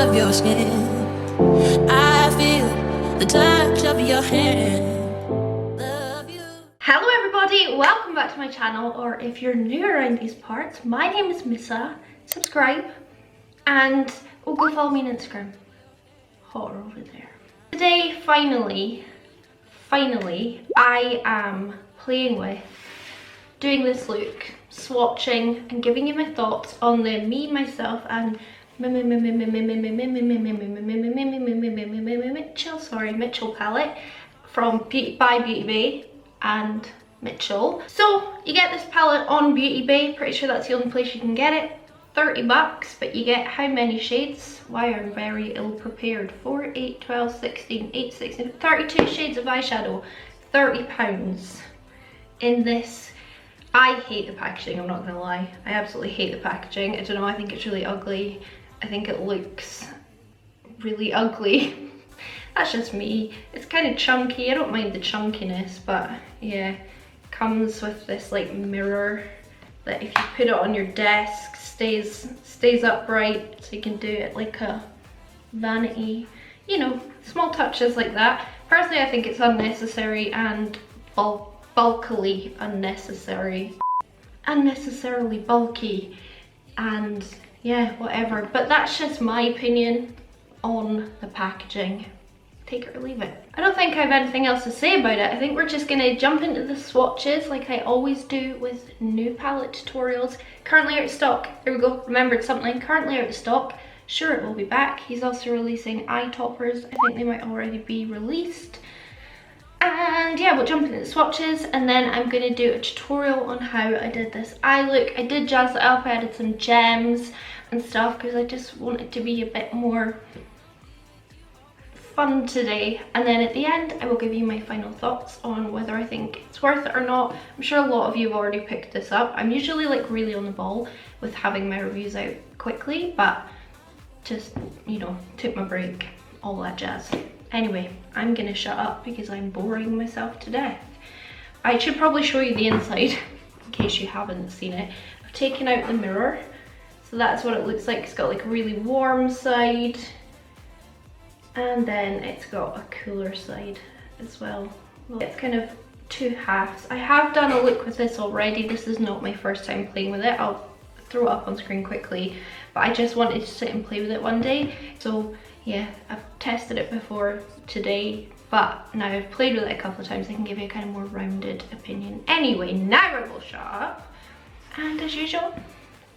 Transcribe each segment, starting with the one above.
of your skin. I feel the touch of your hand. Love you. Hello everybody, welcome back to my channel, or if you're new around these parts, my name is Missa. Subscribe and go follow me on Instagram. Hotter over there. Today, finally, I am playing with doing this look, swatching and giving you my thoughts on the Me, Myself and Mitchell palette from by Beauty Bay and Mitchell. So you get this palette on Beauty Bay, pretty sure that's the only place you can get it. 30 bucks, but you get how many shades? Why I'm very ill prepared. 4, 8, 12, 16, 8, 16, 32 shades of eyeshadow, £30 in this. I hate the packaging, I'm not gonna lie. I absolutely hate the packaging. I don't know, I think it's really ugly. I think it looks really ugly. That's just me. It's kind of chunky. I don't mind the chunkiness, but yeah, comes with this like mirror that if you put it on your desk stays upright, so you can do it like a vanity, you know, small touches like that. Personally, I think it's unnecessary and bulkily unnecessary, unnecessarily bulky, and yeah, whatever. But that's just my opinion on the packaging. Take it or leave it. I don't think I have anything else to say about it. I think we're just gonna jump into the swatches like I always do with new palette tutorials. Currently out of stock. There we go, remembered something. Currently out of stock. Sure, it will be back. He's also releasing eye toppers. I think they might already be released. And yeah, we'll jump into the swatches and then I'm gonna do a tutorial on how I did this eye look. I did jazz it up, I added some gems and stuff because I just want it to be a bit more fun today. And then at the end, I will give you my final thoughts on whether I think it's worth it or not. I'm sure a lot of you have already picked this up. I'm usually like really on the ball with having my reviews out quickly, but just, you know, took my break, all that jazz. Anyway, I'm gonna shut up because I'm boring myself to death. I should probably show you the inside in case you haven't seen it. I've taken out the mirror, so that's what it looks like. It's got like a really warm side and then it's got a cooler side as well. It's kind of two halves. I have done a look with this already. This is not my first time playing with it. I'll throw it up on screen quickly, but I just wanted to sit and play with it one day. So yeah, I've tested it before today, but now I've played with it a couple of times, I can give you a kind of more rounded opinion. Anyway, now I will shut up. And as usual,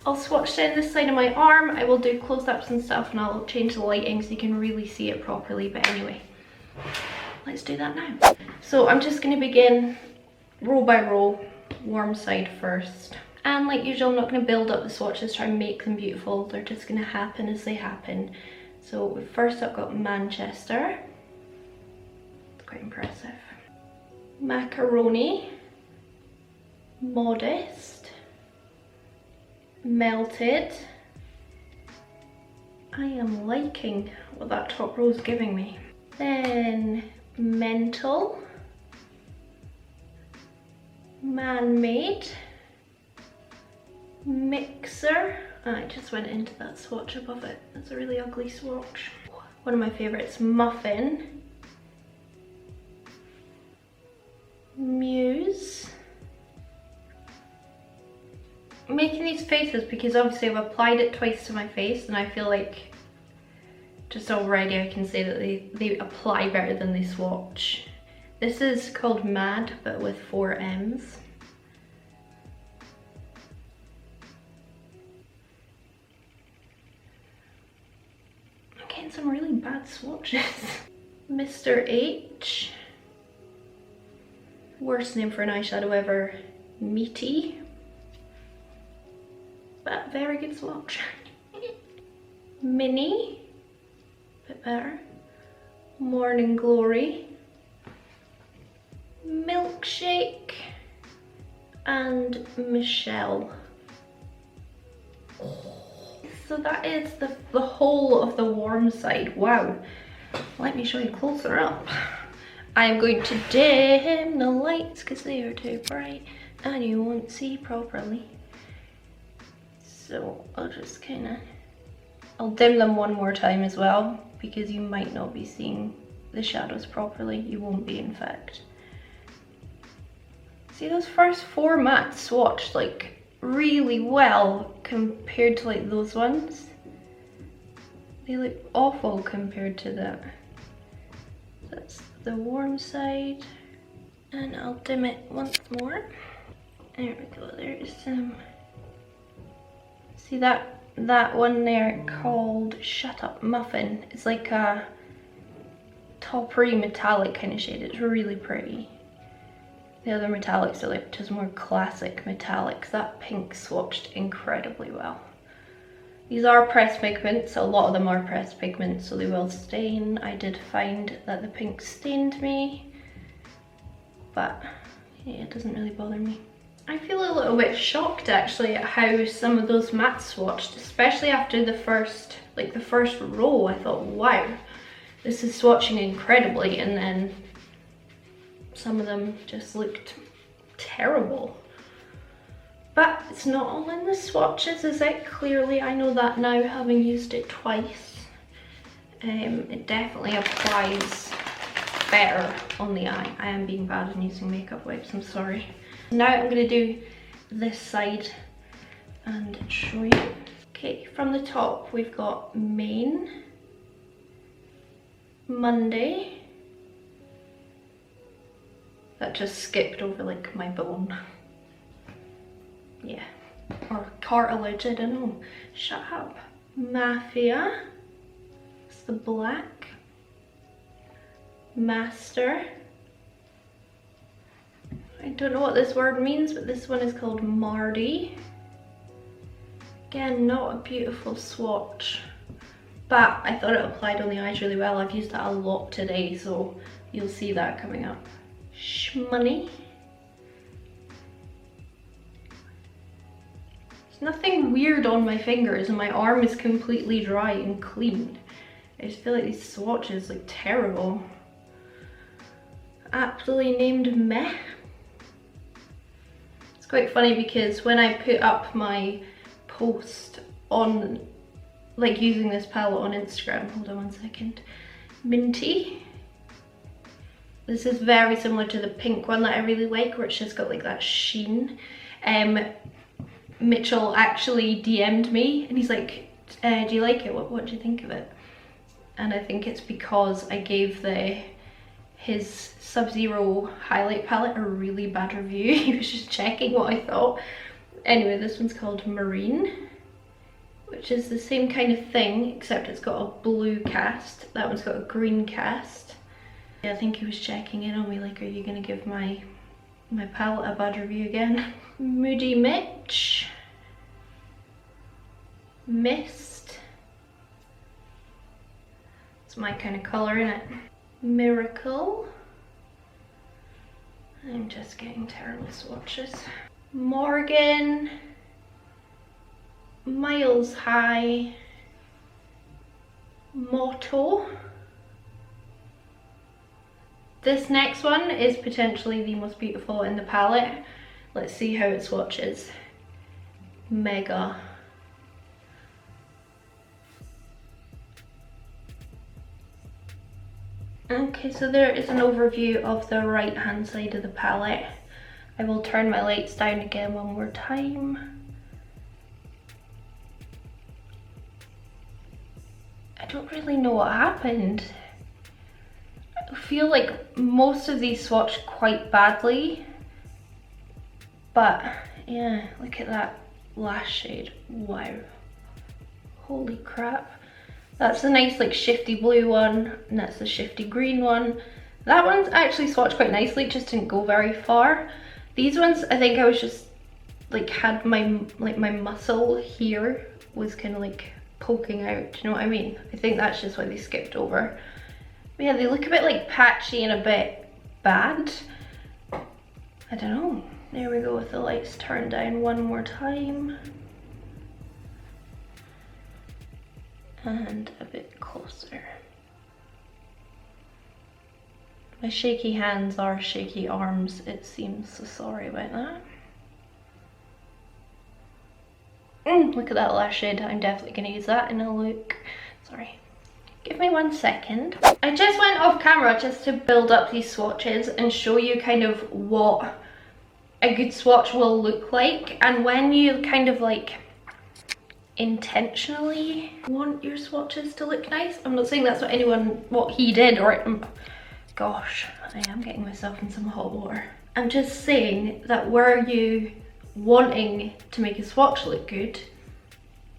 I'll swatch down this side of my arm. I will do close-ups and stuff and I'll change the lighting so you can really see it properly. But anyway, let's do that now. So I'm just gonna begin row by row, warm side first. And like usual, I'm not gonna build up the swatches, try and make them beautiful. They're just gonna happen as they happen. So first I've got Manchester, it's quite impressive. Macaroni, Modest, Melted. I am liking what that top row is giving me. Then Mental, Man-Made, Mixer. I just went into that swatch above it. It's a really ugly swatch. One of my favourites, Muffin, Muse. I'm making these faces because obviously I've applied it twice to my face and I feel like just already I can say that they apply better than they swatch. This is called Mad, but with 4 M's. Some really bad swatches. Mr. H. Worst name for an eyeshadow ever. Meaty. But very good swatch. Mini. Bit better. Morning Glory. Milkshake. And Michelle. So that is the whole of the warm side. Wow. Let me show you closer up. I am going to dim the lights because they are too bright and you won't see properly. So I'll just kind of I'll dim them one more time as well, because you might not be seeing the shadows properly. You won't be, in fact. See, those first 4 mattes swatched like really well compared to like those ones. They look awful compared to that. That's the warm side. And I'll dim it once more. There we go, there's some. See that one there called Shut Up Muffin? It's like a taupery metallic kind of shade. It's really pretty. The other metallics are like just more classic metallics. That pink swatched incredibly well. These are pressed pigments, a lot of them are pressed pigments, so they will stain. I did find that the pink stained me, but yeah, it doesn't really bother me. I feel a little bit shocked actually at how some of those mattes swatched, especially after the first row. I thought, wow, this is swatching incredibly, and then some of them just looked terrible. But it's not all in the swatches, is it? Clearly, I know that now, having used it twice. It definitely applies better on the eye. I am being bad in using makeup wipes, I'm sorry. Now I'm going to do this side and show you. Okay, from the top we've got Main, Monday. That just skipped over like my bone. Yeah, or cartilage, I don't know. Shut up. Mafia, it's the black. Master. I don't know what this word means, but this one is called Mardi. Again, not a beautiful swatch, but I thought it applied on the eyes really well. I've used that a lot today, so you'll see that coming up. Shmoney. There's nothing weird on my fingers and my arm is completely dry and clean. I just feel like these swatches look terrible. Aptly named Meh. It's quite funny because when I put up my post on like using this palette on Instagram, hold on one second, Minty. This is very similar to the pink one that I really like, where it's just got like that sheen. Mitchell actually DM'd me and he's like, do you like it? What do you think of it? And I think it's because I gave his Sub-Zero highlight palette a really bad review. He was just checking what I thought. Anyway, this one's called Marine, which is the same kind of thing, except it's got a blue cast. That one's got a green cast. Yeah, I think he was checking in on me like, are you gonna give my palette a bad review again? Moody Mitch. Mist. It's my kind of colour, innit? Miracle. I'm just getting terrible swatches. Morgan. Miles High. Motto. This next one is potentially the most beautiful in the palette. Let's see how it swatches. Mega. Okay, so there is an overview of the right hand side of the palette. I will turn my lights down again one more time. I don't really know what happened. I feel like most of these swatched quite badly, but yeah, look at that last shade. Wow, holy crap. That's the nice like shifty blue one, and that's the shifty green one. That one's actually swatched quite nicely, it just didn't go very far. These ones, I think I was just like had my muscle here was kind of like poking out, do you know what I mean? I think that's just why they skipped over. But yeah, they look a bit like patchy and a bit bad. I don't know. There we go with the lights turned down one more time. And a bit closer. My shaky hands are shaky arms, it seems, so sorry about that. Look at that lash shade. I'm definitely going to use that in a look. Sorry. Give me 1 second. I just went off camera just to build up these swatches and show you kind of what a good swatch will look like. And when you kind of like intentionally want your swatches to look nice, I'm not saying that's what he did, or gosh, I am getting myself in some hot water. I'm just saying that were you wanting to make a swatch look good,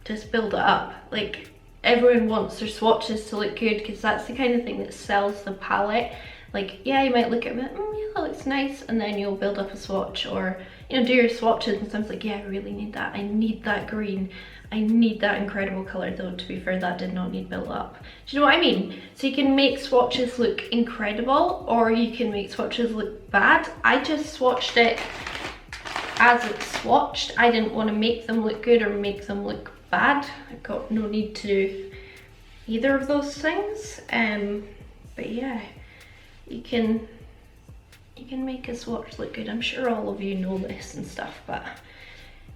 just build it up. Like, everyone wants their swatches to look good because that's the kind of thing that sells the palette. Like, yeah, you might look at it, yeah, that looks nice, and then you'll build up a swatch, or, you know, do your swatches and stuff like, yeah, I really need that. I need that green. I need that incredible colour, though, to be fair, that did not need build up. Do you know what I mean? So you can make swatches look incredible, or you can make swatches look bad. I just swatched it as it's swatched. I didn't want to make them look good or make them look bad. I got no need to do either of those things. But yeah, you can make a swatch look good. I'm sure all of you know this and stuff, but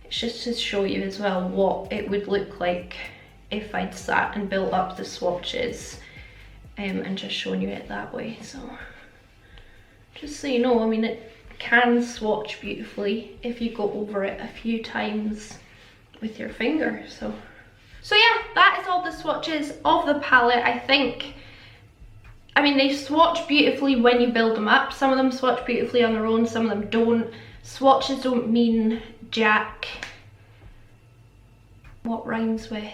it's just to show you as well what it would look like if I'd sat and built up the swatches, and just shown you it that way. So just so you know, I mean, it can swatch beautifully if you go over it a few times with your finger. So yeah, that is all the swatches of the palette. I think, I mean, they swatch beautifully when you build them up. Some of them swatch beautifully on their own, some of them don't. Swatches don't mean jack. What rhymes with?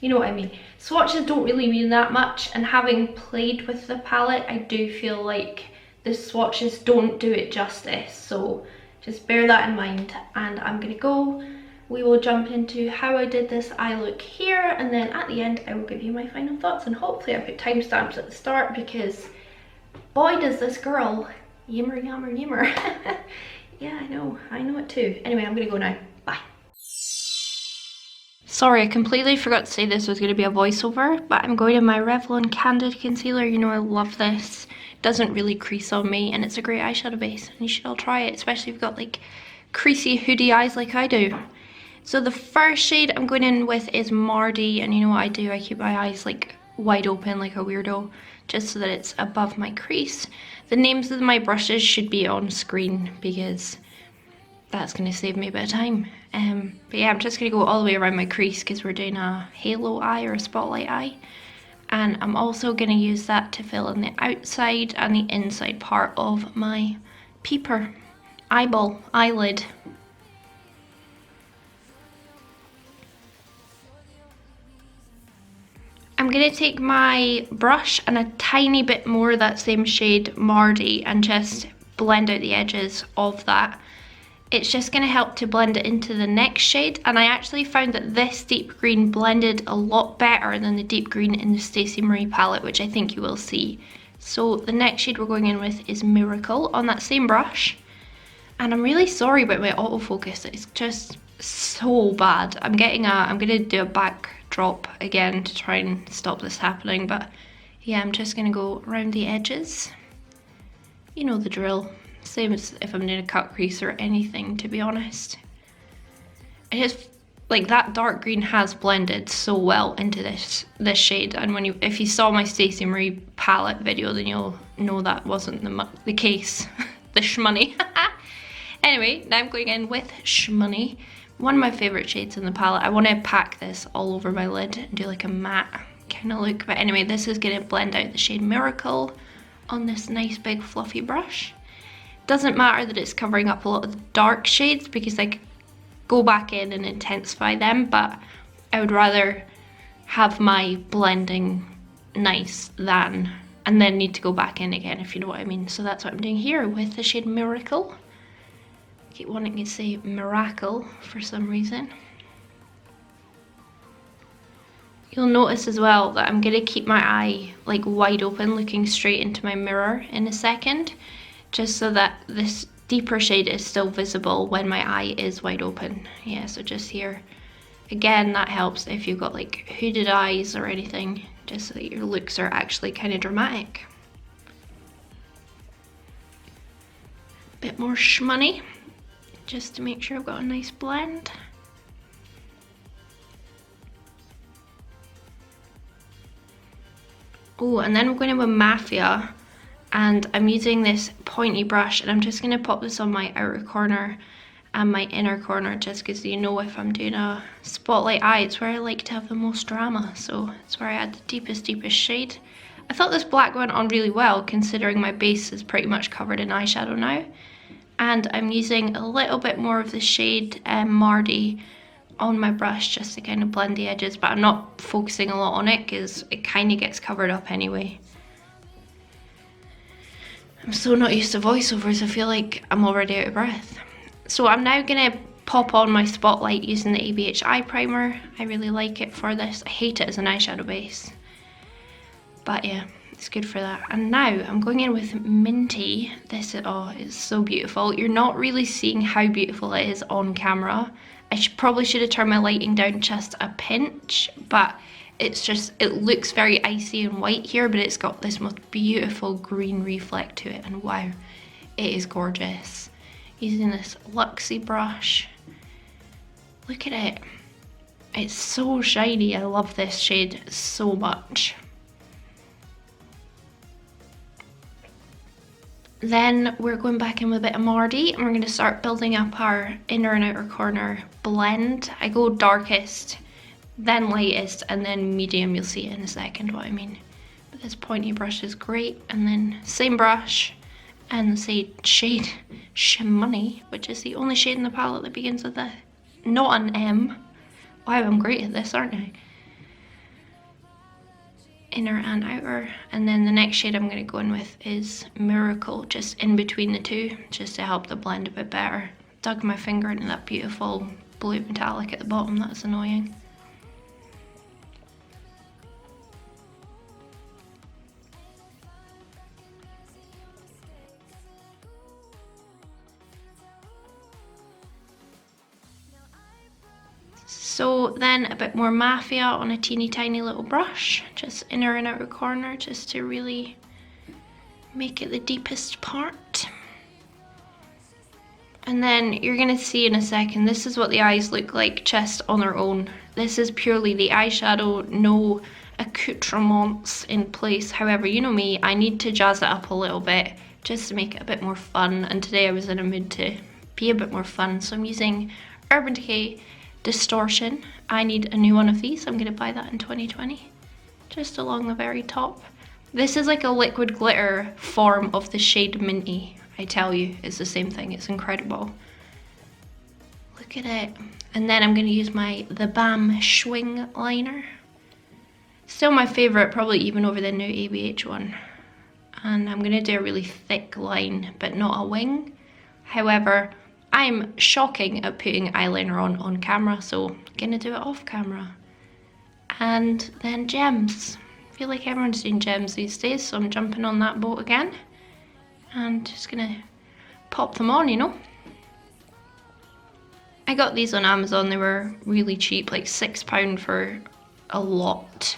You know what I mean. Swatches don't really mean that much, and having played with the palette, I do feel like the swatches don't do it justice. So just bear that in mind, and I'm gonna go. We will jump into how I did this eye look here, and then at the end I will give you my final thoughts, and hopefully I put timestamps at the start, because boy does this girl yimmer yammer yimmer. Yeah, I know it too. Anyway, I'm gonna go now. Bye. Sorry, I completely forgot to say this was going to be a voiceover, but I'm going in my Revlon Candid Concealer. You know I love this. It doesn't really crease on me, and it's a great eyeshadow base, and you should all try it, especially if you've got like creasy hoodie eyes like I do. So the first shade I'm going in with is Mardy, and you know what I do? I keep my eyes like wide open like a weirdo, just so that it's above my crease. The names of my brushes should be on screen because that's going to save me a bit of time. But yeah, I'm just going to go all the way around my crease because we're doing a halo eye or a spotlight eye. And I'm also going to use that to fill in the outside and the inside part of my peeper, eyeball, eyelid. I'm going to take my brush and a tiny bit more of that same shade Mardy and just blend out the edges of that. It's just going to help to blend it into the next shade, and I actually found that this deep green blended a lot better than the deep green in the Stacey Marie palette, which I think you will see. So the next shade we're going in with is Miracle on that same brush, and I'm really sorry about my autofocus, it's just so bad. I'm going to do a backdrop again to try and stop this happening, but yeah, I'm just going to go around the edges. You know the drill. Same as if I'm doing a cut crease or anything, to be honest. It is like that dark green has blended so well into this shade, and if you saw my Stacey Marie palette video, then you'll know that wasn't the case. The shmoney. Anyway, now I'm going in with Shmoney, one of my favourite shades in the palette. I want to pack this all over my lid and do like a matte kind of look, but anyway, this is going to blend out the shade Miracle on this nice big fluffy brush. Doesn't matter that it's covering up a lot of the dark shades because I could go back in and intensify them, but I would rather have my blending nice than, and then need to go back in again, if you know what I mean. So that's what I'm doing here with the shade Miracle. I keep wanting to say Miracle for some reason. You'll notice as well that I'm going to keep my eye like wide open, looking straight into my mirror in a second, just so that this deeper shade is still visible when my eye is wide open. Yeah, so just here. Again, that helps if you've got like hooded eyes or anything, just so that your looks are actually kind of dramatic. Bit more shmoney, just to make sure I've got a nice blend. Oh, and then I'm going in with Mafia, and I'm using this pointy brush, and I'm just going to pop this on my outer corner and my inner corner, just because you know if I'm doing a spotlight eye, it's where I like to have the most drama, so it's where I add the deepest shade. I thought this black went on really well, considering my base is pretty much covered in eyeshadow now. And I'm using a little bit more of the shade Mardy on my brush just to kind of blend the edges, but I'm not focusing a lot on it because it kind of gets covered up anyway. I'm so not used to voiceovers, I feel like I'm already out of breath. So I'm now going to pop on my spotlight using the ABH eye primer. I really like it for this. I hate it as an eyeshadow base, but yeah, it's good for that. And now I'm going in with Minty. This is, oh, it's so beautiful. You're not really seeing how beautiful it is on camera. I probably should have turned my lighting down just a pinch, but it's just, it looks very icy and white here, but it's got this most beautiful green reflect to it, and wow, it is gorgeous. Using this Luxie brush. Look at it. It's so shiny. I love this shade so much. Then we're going back in with a bit of Mardy, and we're going to start building up our inner and outer corner blend. I go darkest, then lightest, and then medium. You'll see in a second what I mean. But this pointy brush is great. And then same brush and the shade Shmoney, which is the only shade in the palette that begins with a, not an M. Wow, I'm great at this, aren't I? Inner and outer. And then the next shade I'm going to go in with is Miracle, just in between the two, just to help the blend a bit better. Dug my finger into that beautiful blue metallic at the bottom, that's annoying. So then a bit more Mafia on a teeny tiny little brush, just inner and outer corner, just to really make it the deepest part. And then you're gonna see in a second, this is what the eyes look like just on their own. This is purely the eyeshadow, no accoutrements in place. However, you know me, I need to jazz it up a little bit just to make it a bit more fun. And today I was in a mood to be a bit more fun. So I'm using Urban Decay Distortion. I need a new one of these. I'm gonna buy that in 2020, just along the very top. This is like a liquid glitter form of the shade Minty. I tell you, it's the same thing. It's incredible. Look at it. And then I'm gonna use the Bam Schwing liner. Still my favorite, probably even over the new ABH one. And I'm gonna do a really thick line, but not a wing. However, I'm shocking at putting eyeliner on camera, so I'm gonna do it off camera. And then gems. I feel like everyone's doing gems these days, so I'm jumping on that boat again. And just gonna pop them on, you know. I got these on Amazon. They were really cheap, like £6 for a lot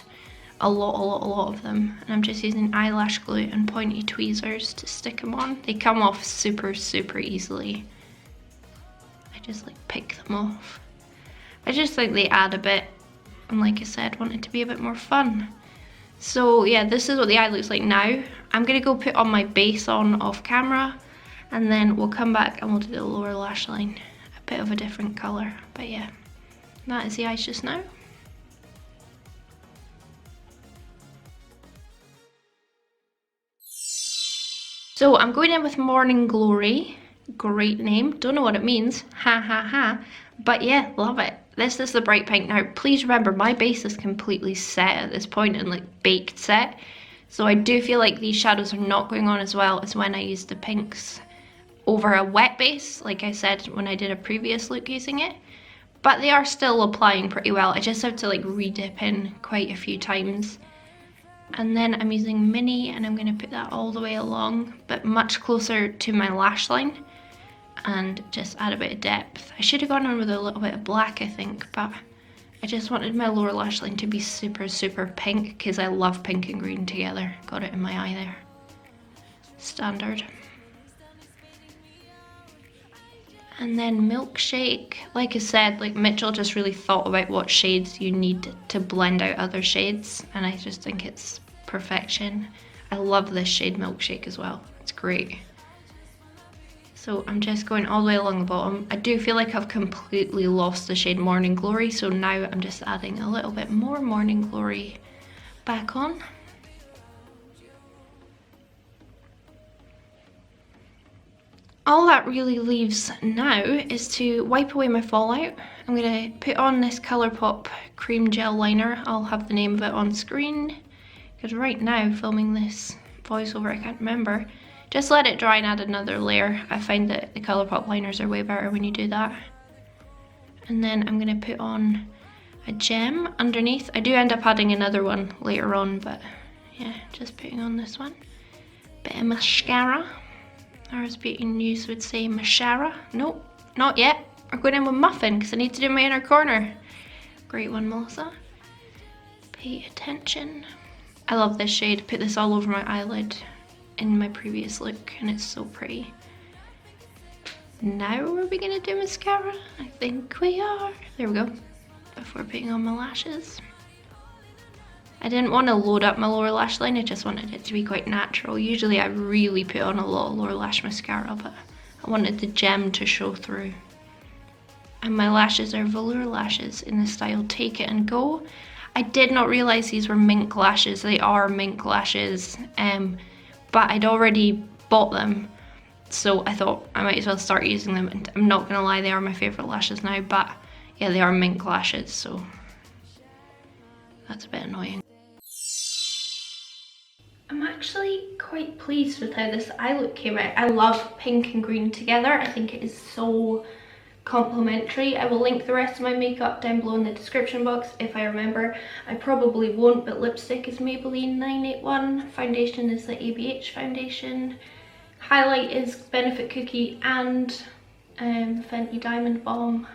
of them. And I'm just using eyelash glue and pointy tweezers to stick them on. They come off super easily. Just like pick them off. I just think they add a bit, and like I said, want it to be a bit more fun. So yeah, this is what the eye looks like now. I'm gonna go put on my base on off camera, and then we'll come back and we'll do the lower lash line, a bit of a different colour. But yeah, that is the eyes just now. So I'm going in with Morning Glory. Great name, don't know what it means, ha, but yeah, love it. This is the bright pink. Now please remember, my base is completely set at this point and like baked set, so I do feel like these shadows are not going on as well as when I used the pinks over a wet base, like I said when I did a previous look using it, but they are still applying pretty well. I just have to like re-dip in quite a few times. And then I'm using Mini, and I'm going to put that all the way along, but much closer to my lash line, and just add a bit of depth. I should have gone on with a little bit of black, I think, but I just wanted my lower lash line to be super pink, because I love pink and green together. Got it in my eye there. Standard. And then Milkshake. Like I said, like Mitchell just really thought about what shades you need to blend out other shades, and I just think it's perfection. I love this shade Milkshake as well. It's great. So I'm just going all the way along the bottom. I do feel like I've completely lost the shade Morning Glory, so now I'm just adding a little bit more Morning Glory back on. All that really leaves now is to wipe away my fallout. I'm going to put on this Colourpop cream gel liner. I'll have the name of it on screen, because right now filming this voiceover I can't remember. Just let it dry and add another layer. I find that the Colourpop liners are way better when you do that. And then I'm going to put on a gem underneath. I do end up adding another one later on, but yeah, just putting on this one. Bit of mascara, or as beauty news would say, mascara. Nope, not yet. We're going in with Muffin because I need to do my inner corner. Great one, Melissa. Pay attention. I love this shade. Put this all over my eyelid in my previous look and it's so pretty. Now are we gonna do mascara? I think we are. There we go. Before putting on my lashes. I didn't want to load up my lower lash line, I just wanted it to be quite natural. Usually I really put on a lot of lower lash mascara, but I wanted the gem to show through. And my lashes are velour lashes in the style Take It and Go. I did not realise these were mink lashes. They are mink lashes. But I'd already bought them, so I thought I might as well start using them. And I'm not gonna lie, they are my favourite lashes now, but yeah, they are mink lashes, so that's a bit annoying. I'm actually quite pleased with how this eye look came out. I love pink and green together. I think it is so complimentary. I will link the rest of my makeup down below in the description box if I remember. I probably won't, but lipstick is Maybelline 981, foundation is the ABH foundation, highlight is Benefit Cookie and Fenty Diamond Balm.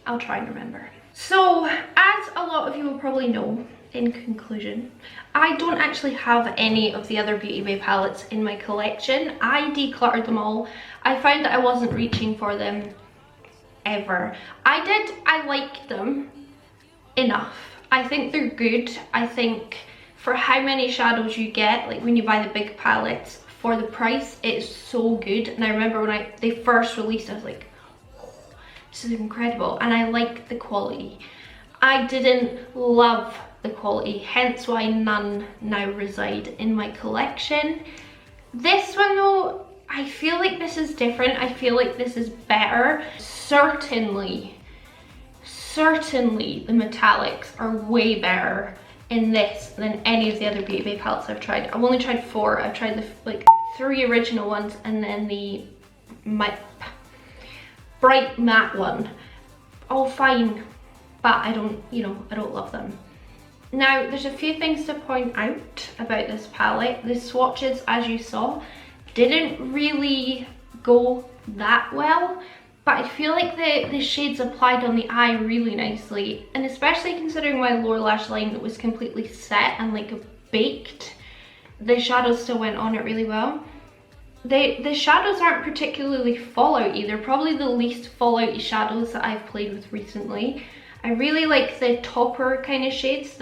I'll try and remember. So, as a lot of you will probably know, in conclusion, I don't actually have any of the other Beauty Bay palettes in my collection. I decluttered them all. I found that I wasn't reaching for them ever. I like them enough. I think they're good. I think for how many shadows you get, like when you buy the big palettes, for the price, it's so good. And I remember when they first released, I was like, oh, this is incredible. And I like the quality. I didn't love the quality, hence why none now reside in my collection. This one though, I feel like this is different. I feel like this is better. Certainly the metallics are way better in this than any of the other Beauty Bay palettes I've tried. I've only tried 4. I've tried the 3 original ones and then the bright matte one. All fine, but I don't love them. Now, there's a few things to point out about this palette. The swatches, as you saw, didn't really go that well, but I feel like the shades applied on the eye really nicely, and especially considering my lower lash line was completely set and like baked, the shadows still went on it really well. The shadows aren't particularly fallout either, probably the least fallout shadows that I've played with recently. I really like the topper kind of shades,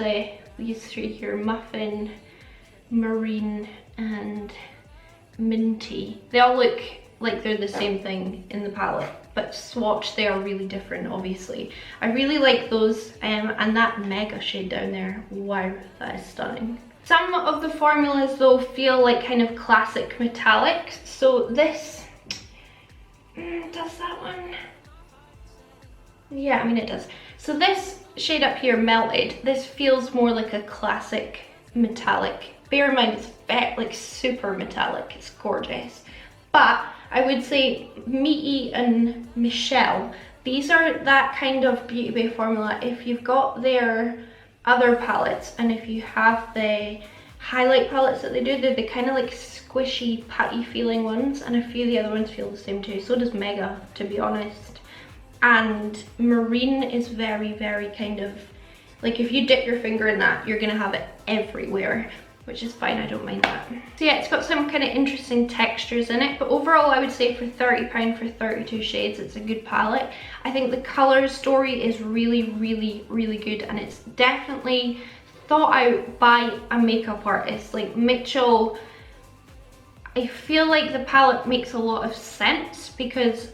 these 3 here, Muffin, Marine and Minty. They all look like they're the same thing in the palette, but swatch they are really different obviously. I really like those and that mega shade down there, wow, that is stunning. Some of the formulas though feel like kind of classic metallic, so this, does that one? Yeah, I mean it does. So this shade up here, Melted, this feels more like a classic metallic. Bear in mind it's like super metallic, it's gorgeous. But I would say Meaty and Michelle, these are that kind of Beauty Bay formula. If you've got their other palettes and if you have the highlight palettes that they do, they're the kind of like squishy, putty feeling ones, and a few of the other ones feel the same too. So does Mega, to be honest. And Marine is very kind of, like if you dip your finger in that, you're gonna have it everywhere, which is fine, I don't mind that. So yeah, it's got some kind of interesting textures in it, but overall I would say for £30 for 32 shades, it's a good palette. I think the colour story is really good, and it's definitely thought out by a makeup artist. Like Mitchell, I feel like the palette makes a lot of sense because,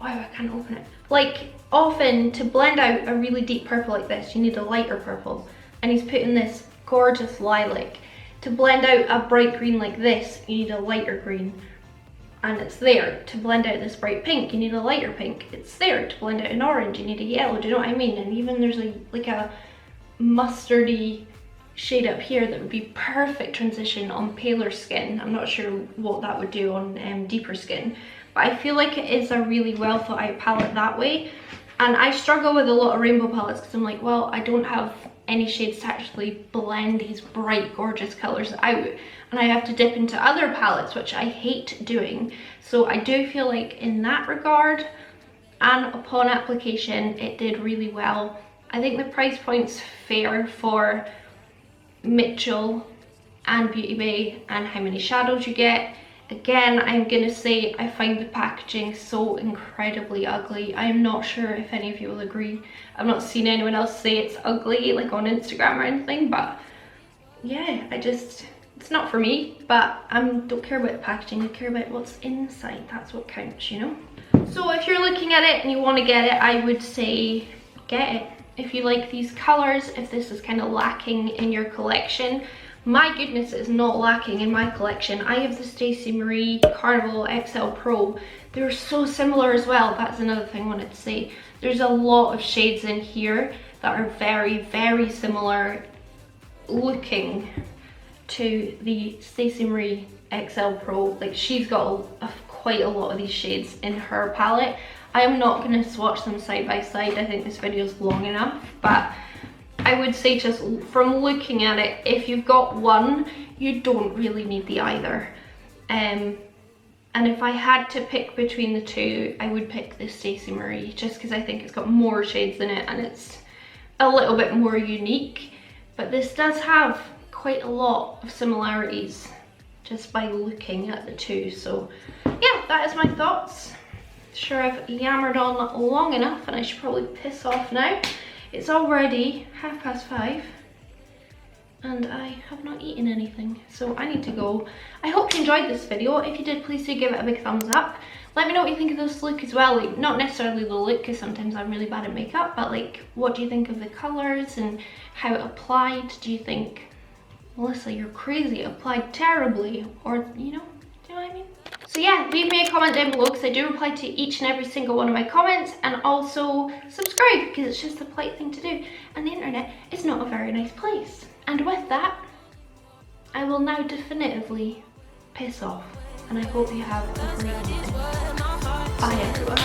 wow, I can't open it. Like often to blend out a really deep purple like this, you need a lighter purple. And he's putting this gorgeous lilac. To blend out a bright green like this, you need a lighter green. And it's there. To blend out this bright pink, you need a lighter pink. It's there. To blend out an orange, you need a yellow. Do you know what I mean? And even there's like a mustardy shade up here that would be perfect transition on paler skin. I'm not sure what that would do on deeper skin. But I feel like it is a really well thought out palette that way. And I struggle with a lot of rainbow palettes because I'm like, well, I don't have any shades to actually blend these bright, gorgeous colours out. And I have to dip into other palettes, which I hate doing. So I do feel like in that regard, and upon application, it did really well. I think the price point's fair for Mitchell and Beauty Bay and how many shadows you get. Again, I'm gonna say I find the packaging so incredibly ugly. I am not sure if any of you will agree. I've not seen anyone else say it's ugly, like on Instagram or anything, but yeah, it's not for me. But I don't care about the packaging, I care about what's inside. That's what counts, you know? So if you're looking at it and you want to get it, I would say get it. If you like these colours, if this is kind of lacking in your collection, my goodness, it's not lacking in my collection. I have the Stacey Marie Carnival XL Pro. They're so similar as well. That's another thing I wanted to say. There's a lot of shades in here that are very, very similar looking to the Stacey Marie XL Pro. Like she's got quite a lot of these shades in her palette. I am not going to swatch them side by side. I think this video is long enough, but I would say just from looking at it, if you've got one, you don't really need the either. And if I had to pick between the two, I would pick the Stacey Marie just because I think it's got more shades in it and it's a little bit more unique. But this does have quite a lot of similarities just by looking at the two. So yeah, that is my thoughts. Sure, I've yammered on long enough and I should probably piss off now. It's already 5:30 and I have not eaten anything, so I need to go. I hope you enjoyed this video. If you did, please do give it a big thumbs up. Let me know what you think of this look as well. Like, not necessarily the look, because sometimes I'm really bad at makeup, but like, what do you think of the colours and how it applied? Do you think, Melissa, you're crazy, it applied terribly? Or, you know what I mean? So yeah, leave me a comment down below because I do reply to each and every single one of my comments, and also subscribe because it's just a polite thing to do, and the internet is not a very nice place. And with that, I will now definitively piss off, and I hope you have a great evening. Bye everyone.